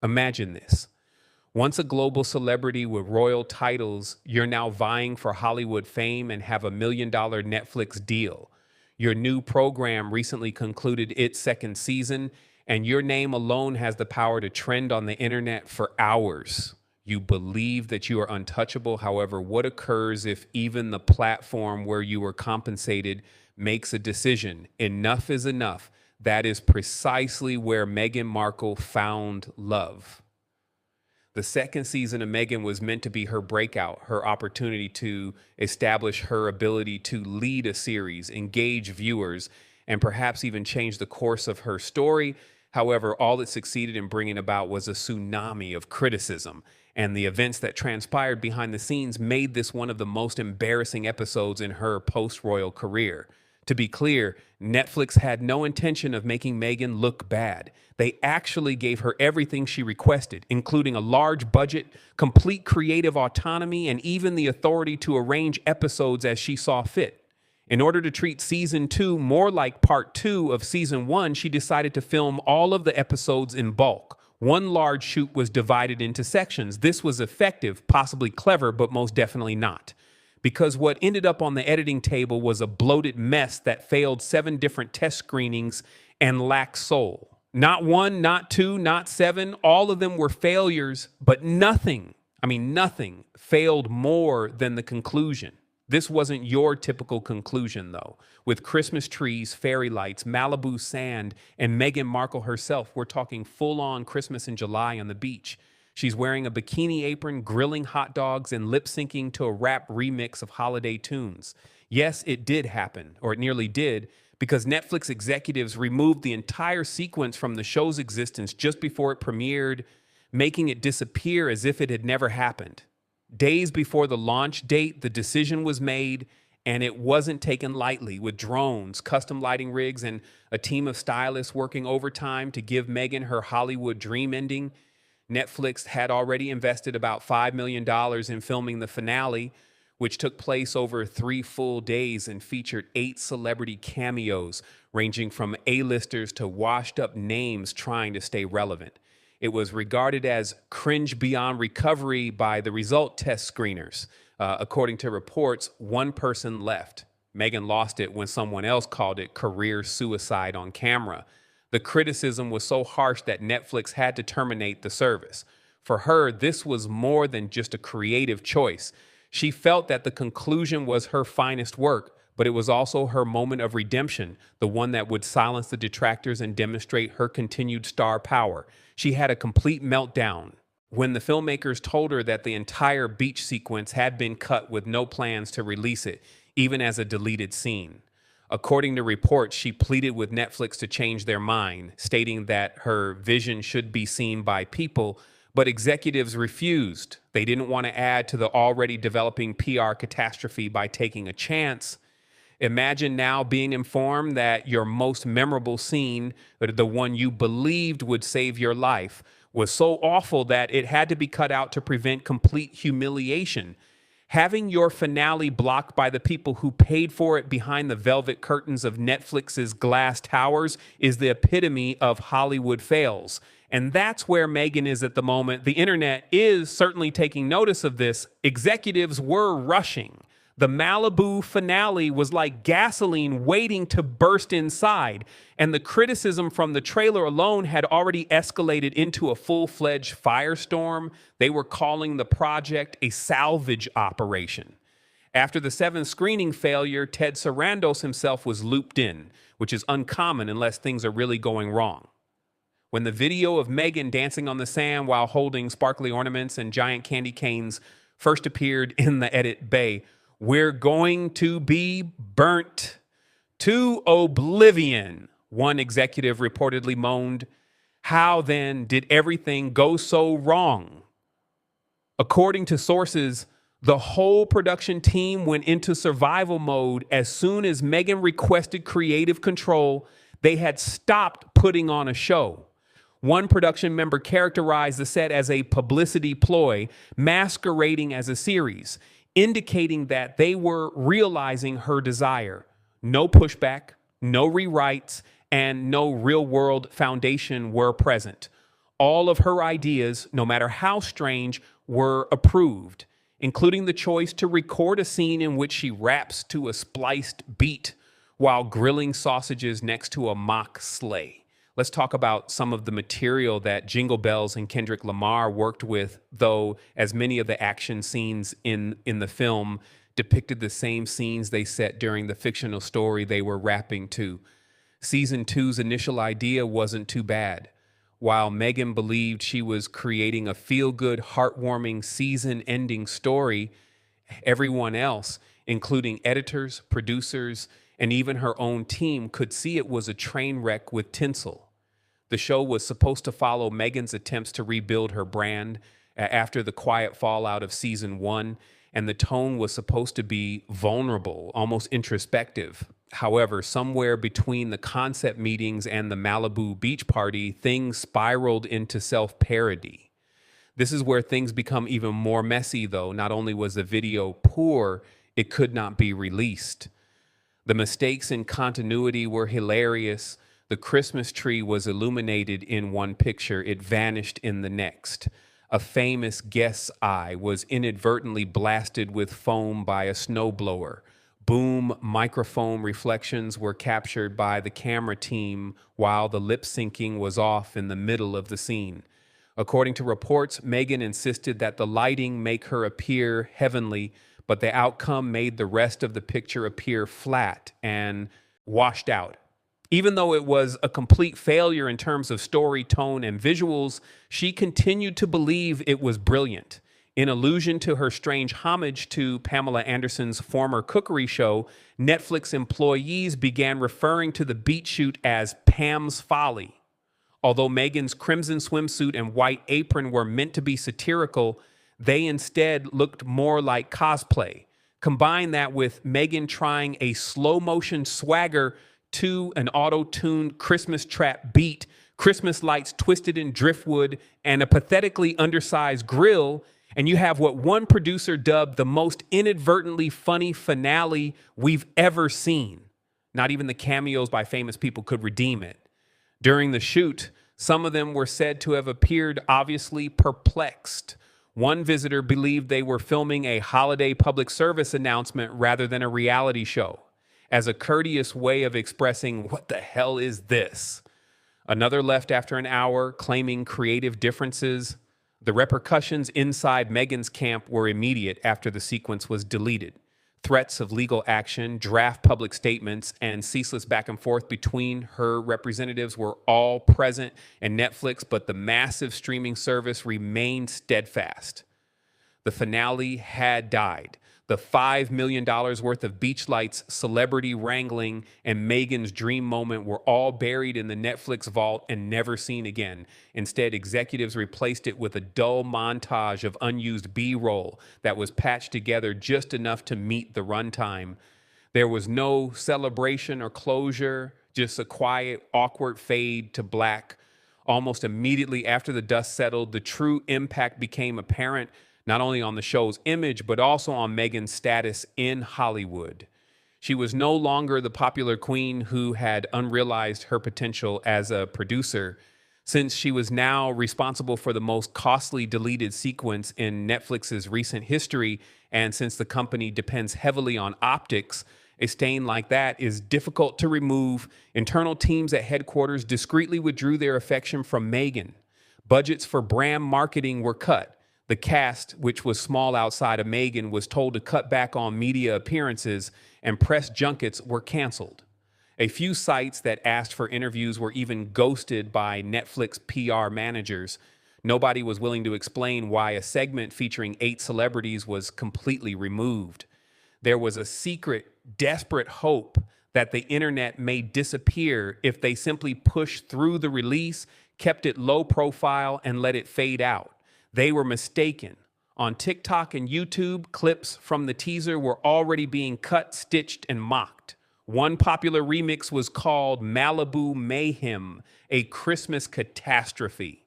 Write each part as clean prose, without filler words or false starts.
Imagine this. Once a global celebrity with royal titles, you're now vying for Hollywood fame and have $1 million Netflix deal. Your new program recently concluded its second season, and your name alone has the power to trend on the internet for hours. You believe that you are untouchable. However, what occurs if even the platform where you were compensated makes a decision? Enough is enough. That is precisely where Meghan Markle found love. The second season of Meghan was meant to be her breakout, her opportunity to establish her ability to lead a series, engage viewers, and perhaps even change the course of her story. However, all it succeeded in bringing about was a tsunami of criticism, and the events that transpired behind the scenes made this one of the most embarrassing episodes in her post-royal career. To be clear, Netflix had no intention of making Meghan look bad. They actually gave her everything she requested, including a large budget, complete creative autonomy, and even the authority to arrange episodes as she saw fit. In order to treat season 2 more like part 2 of season 1, she decided to film all of the episodes in bulk. One large shoot was divided into sections. This was effective, possibly clever, but most definitely not. Because what ended up on the editing table was a bloated mess that failed 7 different test screenings and lacked soul. Not 1, not 2, not 7. All of them were failures, but nothing failed more than the conclusion. This wasn't your typical conclusion, though. With Christmas trees, fairy lights, Malibu sand, and Meghan Markle herself, we're talking full-on Christmas in July on the beach. She's wearing a bikini apron, grilling hot dogs, and lip-syncing to a rap remix of holiday tunes. Yes, it did happen, or it nearly did, because Netflix executives removed the entire sequence from the show's existence just before it premiered, making it disappear as if it had never happened. Days before the launch date, the decision was made, and it wasn't taken lightly, with drones, custom lighting rigs, and a team of stylists working overtime to give Meghan her Hollywood dream ending. Netflix had already invested about $5 million in filming the finale, which took place over 3 full days and featured 8 celebrity cameos, ranging from A-listers to washed-up names trying to stay relevant. It was regarded as cringe beyond recovery by the result test screeners. According to reports, one person left. Meghan lost it when someone else called it career suicide on camera. The criticism was so harsh that Netflix had to terminate the service. For her, this was more than just a creative choice. She felt that the conclusion was her finest work, but it was also her moment of redemption, the one that would silence the detractors and demonstrate her continued star power. She had a complete meltdown when the filmmakers told her that the entire beach sequence had been cut with no plans to release it, even as a deleted scene. According to reports, she pleaded with Netflix to change their mind, stating that her vision should be seen by people, but executives refused. They didn't want to add to the already developing PR catastrophe by taking a chance. Imagine now being informed that your most memorable scene, the one you believed would save your life, was so awful that it had to be cut out to prevent complete humiliation. Having your finale blocked by the people who paid for it behind the velvet curtains of Netflix's glass towers is the epitome of Hollywood fails. And that's where Meghan is at the moment. The internet is certainly taking notice of this. Executives were rushing. The Malibu finale was like gasoline waiting to burst inside, and the criticism from the trailer alone had already escalated into a full-fledged firestorm. They were calling the project a salvage operation. After the 7th screening failure, Ted Sarandos himself was looped in, which is uncommon unless things are really going wrong. When the video of Meghan dancing on the sand while holding sparkly ornaments and giant candy canes first appeared in the edit bay, "We're going to be burnt to oblivion," one executive reportedly moaned. How then did everything go so wrong? According to sources, the whole production team went into survival mode as soon as Meghan requested creative control. They had stopped putting on a show. One production member characterized the set as a publicity ploy masquerading as a series, indicating that they were realizing her desire. No pushback, no rewrites, and no real-world foundation were present. All of her ideas, no matter how strange, were approved, including the choice to record a scene in which she raps to a spliced beat while grilling sausages next to a mock sleigh. Let's talk about some of the material that Jingle Bells and Kendrick Lamar worked with, though, as many of the action scenes in the film depicted the same scenes they set during the fictional story they were rapping to. Season two's initial idea wasn't too bad. While Meghan believed she was creating a feel-good, heartwarming, season-ending story, everyone else, including editors, producers, and even her own team, could see it was a train wreck with tinsel. The show was supposed to follow Meghan's attempts to rebuild her brand after the quiet fallout of season one, and the tone was supposed to be vulnerable, almost introspective. However, somewhere between the concept meetings and the Malibu beach party, things spiraled into self-parody. This is where things become even more messy, though. Not only was the video poor, it could not be released. The mistakes in continuity were hilarious. The Christmas tree was illuminated in one picture. It vanished in the next. A famous guest's eye was inadvertently blasted with foam by a snowblower. Boom microphone reflections were captured by the camera team while the lip syncing was off in the middle of the scene. According to reports, Meghan insisted that the lighting make her appear heavenly, but the outcome made the rest of the picture appear flat and washed out. Even though it was a complete failure in terms of story, tone, and visuals, she continued to believe it was brilliant. In allusion to her strange homage to Pamela Anderson's former cookery show, Netflix employees began referring to the beat shoot as Pam's Folly. Although Meghan's crimson swimsuit and white apron were meant to be satirical, they instead looked more like cosplay. Combine that with Meghan trying a slow-motion swagger to an auto-tuned Christmas trap beat, Christmas lights twisted in driftwood, and a pathetically undersized grill, and you have what one producer dubbed the most inadvertently funny finale we've ever seen. Not even the cameos by famous people could redeem it. During the shoot, some of them were said to have appeared obviously perplexed. One visitor believed they were filming a holiday public service announcement rather than a reality show, as a courteous way of expressing, "What the hell is this?" Another left after an hour, claiming creative differences. The repercussions inside Meghan's camp were immediate after the sequence was deleted. Threats of legal action, draft public statements, and ceaseless back and forth between her representatives were all present in Netflix, but the massive streaming service remained steadfast. The finale had died. The $5 million worth of beach lights, celebrity wrangling, and Meghan's dream moment were all buried in the Netflix vault and never seen again. Instead, executives replaced it with a dull montage of unused B-roll that was patched together just enough to meet the runtime. There was no celebration or closure, just a quiet, awkward fade to black. Almost immediately after the dust settled, the true impact became apparent, not only on the show's image, but also on Meghan's status in Hollywood. She was no longer the popular queen who had unrealized her potential as a producer, since she was now responsible for the most costly deleted sequence in Netflix's recent history, and since the company depends heavily on optics, a stain like that is difficult to remove. Internal teams at headquarters discreetly withdrew their affection from Meghan. Budgets for brand marketing were cut. The cast, which was small outside of Meghan, was told to cut back on media appearances, and press junkets were canceled. A few sites that asked for interviews were even ghosted by Netflix PR managers. Nobody was willing to explain why a segment featuring 8 celebrities was completely removed. There was a secret, desperate hope that the internet may disappear if they simply pushed through the release, kept it low profile, and let it fade out. They were mistaken. On TikTok and YouTube, clips from the teaser were already being cut, stitched, and mocked. One popular remix was called Malibu Mayhem, a Christmas catastrophe.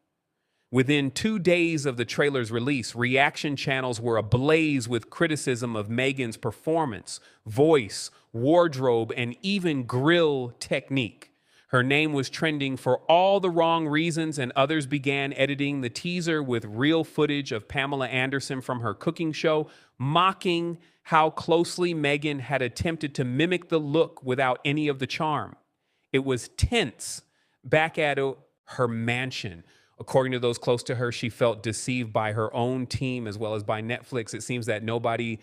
Within 2 days of the trailer's release, reaction channels were ablaze with criticism of Meghan's performance, voice, wardrobe, and even grill technique. Her name was trending for all the wrong reasons, and others began editing the teaser with real footage of Pamela Anderson from her cooking show, mocking how closely Meghan had attempted to mimic the look without any of the charm. It was tense back at her mansion. According to those close to her, she felt deceived by her own team as well as by Netflix. It seems that nobody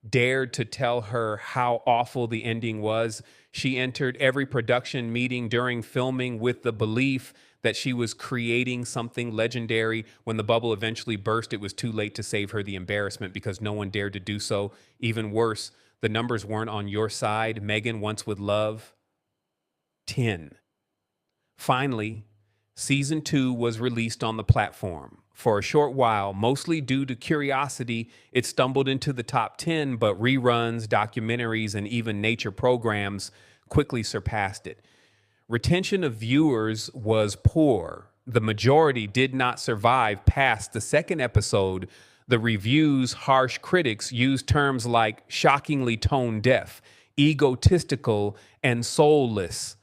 dared to tell her how awful the ending was. She entered every production meeting during filming with the belief that she was creating something legendary. When the bubble eventually burst, it was too late to save her the embarrassment because no one dared to do so. Even worse, the numbers weren't on your side. Meghan, once with love, 10. Finally, season 2 was released on the platform. For a short while, mostly due to curiosity, it stumbled into the top 10, but reruns, documentaries, and even nature programs quickly surpassed it. Retention of viewers was poor. The majority did not survive past the second episode. The reviews' harsh critics used terms like shockingly tone deaf, egotistical, and soulless.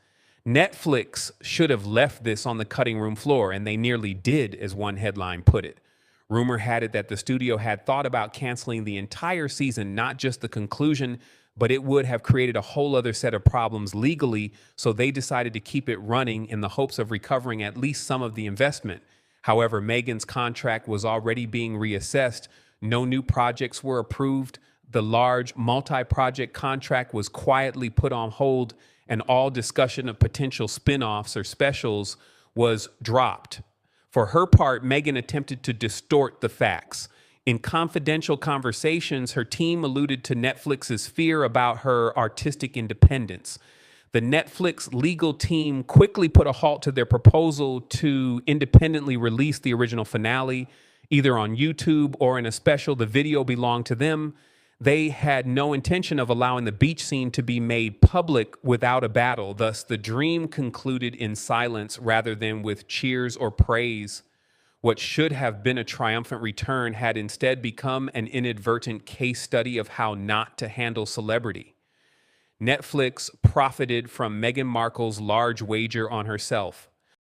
Netflix should have left this on the cutting room floor, and they nearly did, as one headline put it. Rumor had it that the studio had thought about canceling the entire season, not just the conclusion, but it would have created a whole other set of problems legally, so they decided to keep it running in the hopes of recovering at least some of the investment. However, Meghan's contract was already being reassessed. No new projects were approved. The large multi-project contract was quietly put on hold, and all discussion of potential spin-offs or specials was dropped. For her part, Meghan attempted to distort the facts. In confidential conversations, her team alluded to Netflix's fear about her artistic independence. The Netflix legal team quickly put a halt to their proposal to independently release the original finale, either on YouTube or in a special. The video belonged to them. They had no intention of allowing the beach scene to be made public without a battle. Thus, the dream concluded in silence rather than with cheers or praise. What should have been a triumphant return had instead become an inadvertent case study of how not to handle celebrity. Netflix profited from Meghan Markle's large wager on herself.